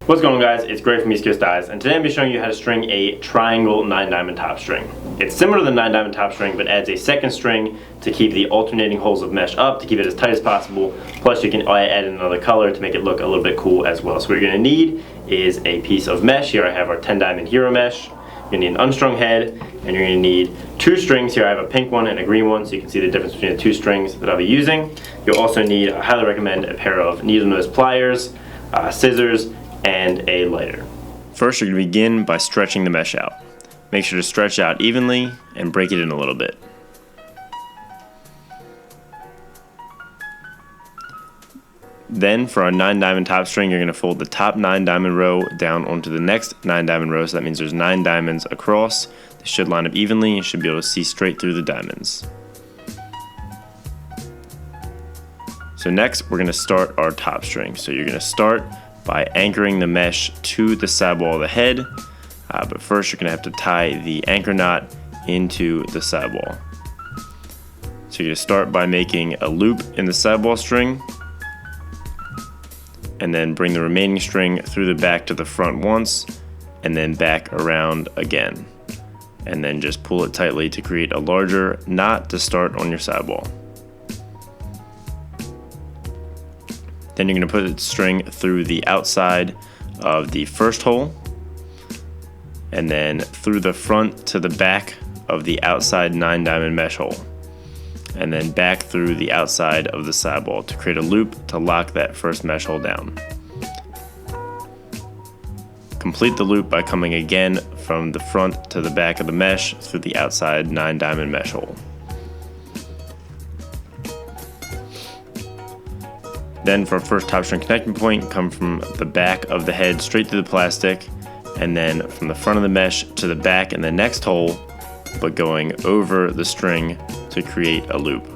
What's going on, guys? It's Gray from East Coast Dyes, and today I'm going to be showing you how to string a triangle 9-diamond top string. It's similar to the 9-diamond top string, but adds a second string to keep the alternating holes of mesh up, to keep it as tight as possible. Plus you can add in another color to make it look a little bit cool as well. So what you're going to need is a piece of mesh. Here I have our 10-diamond hero mesh. You're going to need an unstrung head, and you're going to need two strings. Here I have a pink one and a green one, so you can see the difference between the two strings that I'll be using. You'll also need, I highly recommend, a pair of needle nose pliers, scissors, and a lighter. First, you're going to begin by stretching the mesh out. Make sure to stretch out evenly and break it in a little bit. Then for our 9-diamond top string, you're going to fold the top 9-diamond row down onto the next 9-diamond row, so that means there's 9 diamonds across. They should line up evenly, and you should be able to see straight through the diamonds. So next, we're going to start our top string. So you're going to start by anchoring the mesh to the side wall of the head, but first you're going to have to tie the anchor knot into the side wall. So you're going to start by making a loop in the side wall string, and then bring the remaining string through the back to the front once, and then back around again. And then just pull it tightly to create a larger knot to start on your side wall. Then you're going to put the string through the outside of the first hole, and then through the front to the back of the outside 9-diamond mesh hole, and then back through the outside of the side wall to create a loop to lock that first mesh hole down. Complete the loop by coming again from the front to the back of the mesh through the outside 9-diamond mesh hole. Then for our first top string connecting point, come from the back of the head straight through the plastic, and then from the front of the mesh to the back in the next hole, but going over the string to create a loop.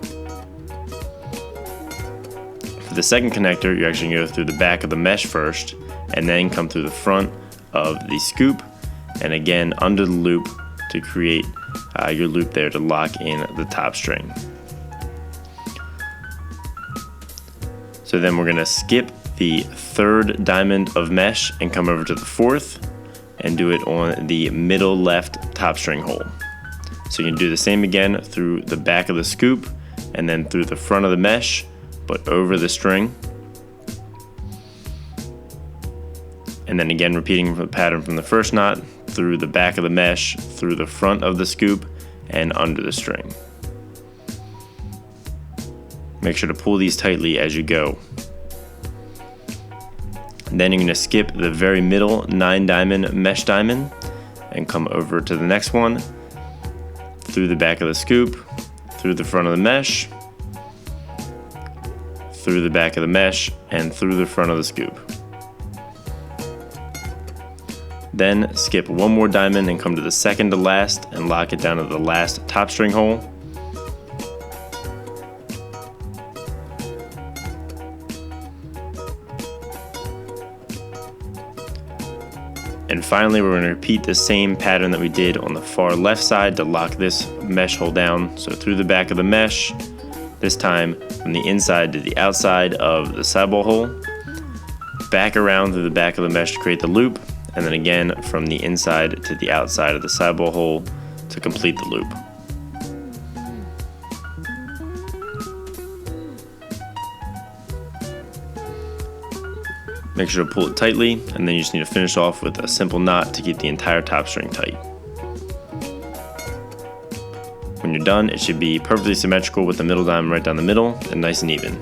For the second connector, you're actually going to go through the back of the mesh first, and then come through the front of the scoop, and again under the loop to create your loop there to lock in the top string. So then we're going to skip the third diamond of mesh and come over to the fourth and do it on the middle left top string hole. So you can do the same again through the back of the scoop and then through the front of the mesh, but over the string. And then again repeating the pattern from the first knot, through the back of the mesh, through the front of the scoop, and under the string. Make sure to pull these tightly as you go. Then you're going to skip the very middle 9-diamond mesh diamond and come over to the next one, through the back of the scoop, through the front of the mesh, through the back of the mesh, and through the front of the scoop. Then skip one more diamond and come to the second to last and lock it down to the last top string hole. And finally, we're going to repeat the same pattern that we did on the far left side to lock this mesh hole down. So through the back of the mesh, this time from the inside to the outside of the sidewall hole, back around through the back of the mesh to create the loop, and then again from the inside to the outside of the sidewall hole to complete the loop. Make sure to pull it tightly, and then you just need to finish off with a simple knot to keep the entire top string tight. When you're done, it should be perfectly symmetrical with the middle diamond right down the middle and nice and even.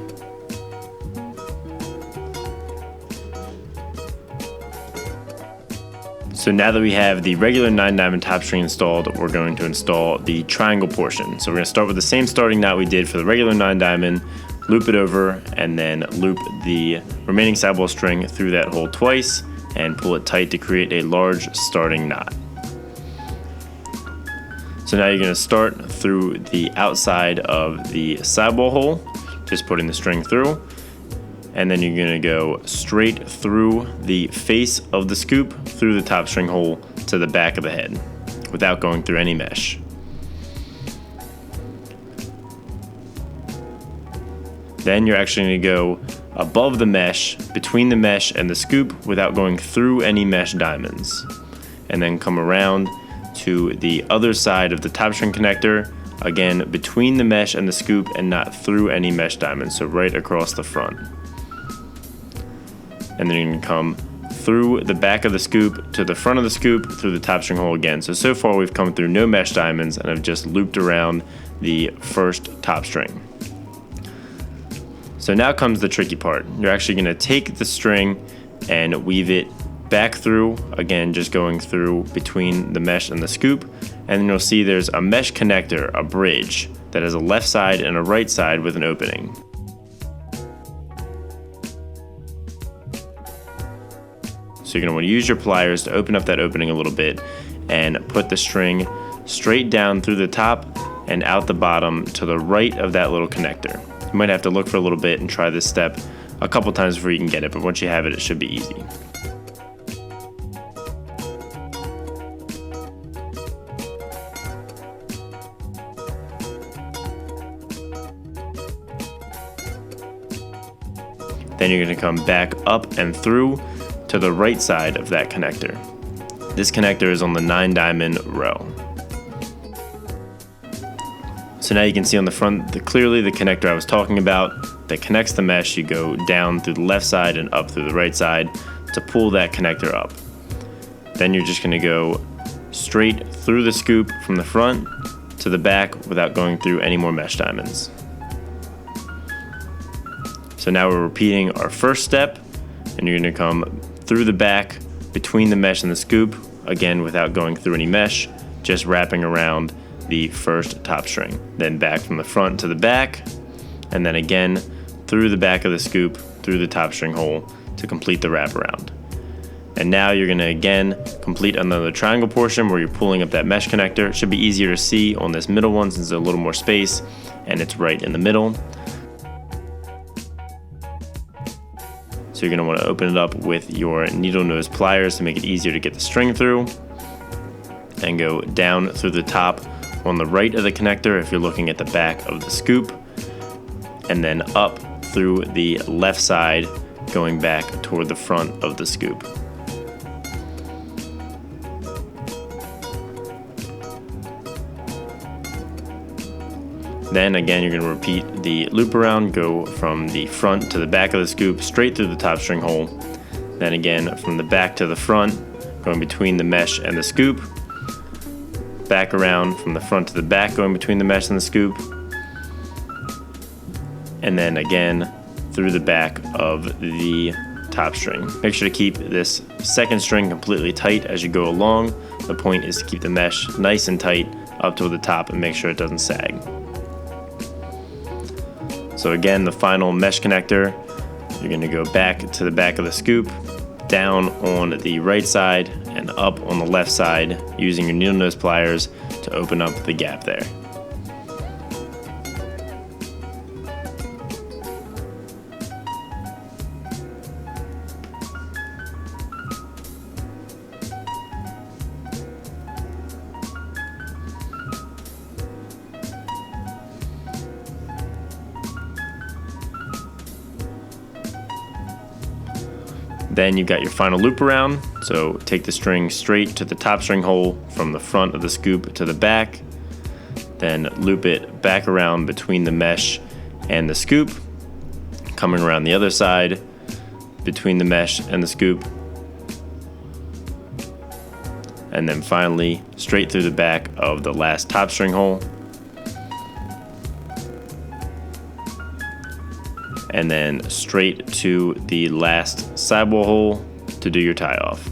So now that we have the regular 9-diamond top string installed, we're going to install the triangle portion. So we're going to start with the same starting knot we did for the regular 9-diamond, loop it over, and then loop the remaining sidewall string through that hole twice and pull it tight to create a large starting knot. So now you're going to start through the outside of the sidewall hole, just putting the string through, and then you're going to go straight through the face of the scoop through the top string hole to the back of the head without going through any mesh. Then you're actually going to go above the mesh, between the mesh and the scoop without going through any mesh diamonds. And then come around to the other side of the top string connector, again between the mesh and the scoop and not through any mesh diamonds, so right across the front. And then you're going to come through the back of the scoop to the front of the scoop through the top string hole again. So far we've come through no mesh diamonds and have just looped around the first top string. So now comes the tricky part. You're actually going to take the string and weave it back through, again just going through between the mesh and the scoop, and then you'll see there's a mesh connector, a bridge, that has a left side and a right side with an opening. So you're going to want to use your pliers to open up that opening a little bit and put the string straight down through the top and out the bottom to the right of that little connector. You might have to look for a little bit and try this step a couple times before you can get it, but once you have it, it should be easy. Then you're going to come back up and through to the right side of that connector. This connector is on the 9 diamond row. So now you can see on the front clearly the connector I was talking about that connects the mesh. You go down through the left side and up through the right side to pull that connector up. Then you're just going to go straight through the scoop from the front to the back without going through any more mesh diamonds. So now we're repeating our first step, and you're going to come through the back between the mesh and the scoop, again without going through any mesh, just wrapping around the first top string. Then back from the front to the back, and then again through the back of the scoop, through the top string hole to complete the wraparound. And now you're going to again complete another triangle portion where you're pulling up that mesh connector. It should be easier to see on this middle one since there's a little more space and it's right in the middle. So you're going to want to open it up with your needle nose pliers to make it easier to get the string through, and go down through the top on the right of the connector if you're looking at the back of the scoop, and then up through the left side going back toward the front of the scoop. Then again, you're going to repeat the loop around, go from the front to the back of the scoop, straight through the top string hole. Then again, from the back to the front, going between the mesh and the scoop. Back around from the front to the back, going between the mesh and the scoop. And then again, through the back of the top string. Make sure to keep this second string completely tight as you go along. The point is to keep the mesh nice and tight up to the top and make sure it doesn't sag. So again, the final mesh connector, you're going to go back to the back of the scoop, down on the right side and up on the left side using your needle nose pliers to open up the gap there. Then you've got your final loop around, so take the string straight to the top string hole from the front of the scoop to the back, then loop it back around between the mesh and the scoop, coming around the other side between the mesh and the scoop, and then finally straight through the back of the last top string hole, and then straight to the last sidewall hole to do your tie off.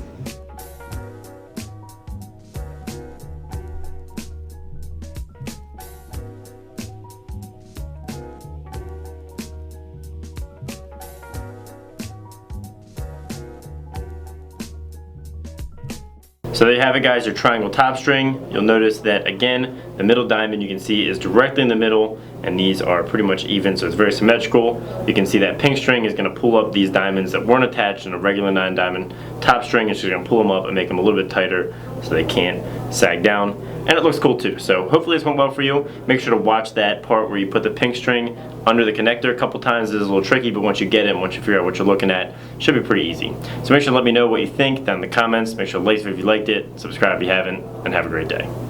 So there you have it, guys, your triangle top string. You'll notice that again, the middle diamond you can see is directly in the middle, and these are pretty much even, so it's very symmetrical. You can see that pink string is going to pull up these diamonds that weren't attached in a regular 9 diamond top string. It's just going to pull them up and make them a little bit tighter so they can't sag down. and it looks cool too. So hopefully this went well for you. Make sure to watch that part where you put the pink string under the connector a couple times. This is a little tricky, but once you get it, once you figure out what you're looking at, it should be pretty easy. So make sure to let me know what you think down in the comments. Make sure to like it if you liked it, subscribe if you haven't, and have a great day.